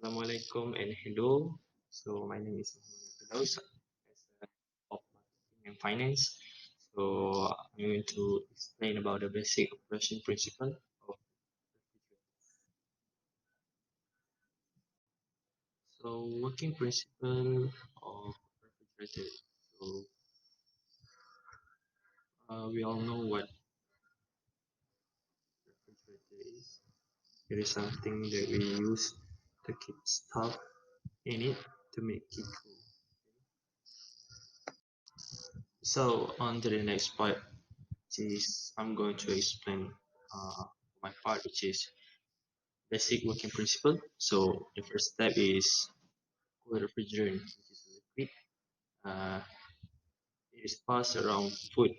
Assalamualaikum and hello. So my name is Muhammad Firdaus as a of marketing and finance. So I'm going to explain about the basic operation principle of refrigerator. So working principle of refrigerator. So we all know what refrigerator is. It is something that we use to keep stuff in it to make it cool. So on to the next part, which is I'm going to explain my part, which is basic working principle. So the first step is cool refrigerant, which is a liquid. Uh, it is passed around food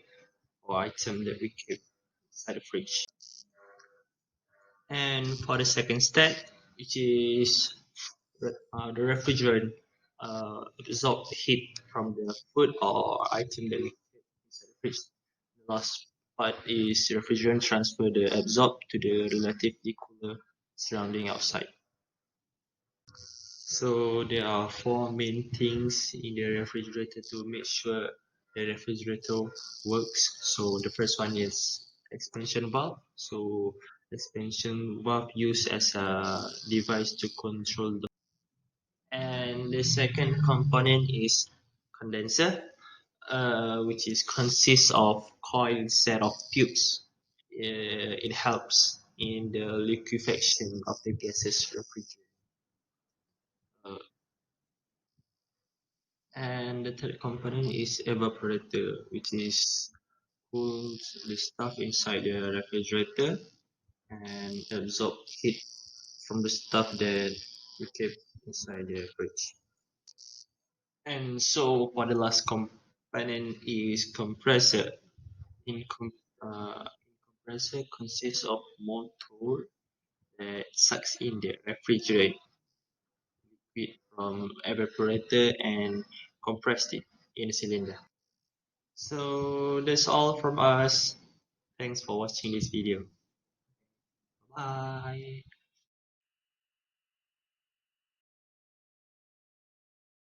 or item that we keep inside the fridge. And for the second step, which is the refrigerant absorb heat from the food or item that we keep inside the fridge. The last part is refrigerant transfer the absorb to the relatively cooler surrounding outside. So there are four main things in the refrigerator to make sure the refrigerator works. So the first one is expansion valve. So expansion valve used as a device to control the. And the second component is condenser, which is consists of coil instead of tubes. It helps in the liquefaction of the gases refrigerant. Uh, And the third component is evaporator, which is cools the stuff inside the refrigerator and absorb heat from the stuff that we keep inside the fridge. And so for the last component is compressor. In, com- compressor consists of motor that sucks in the refrigerant liquid from evaporator and compressed it in a cylinder. So that's all from us. Thanks for watching this video. Bye.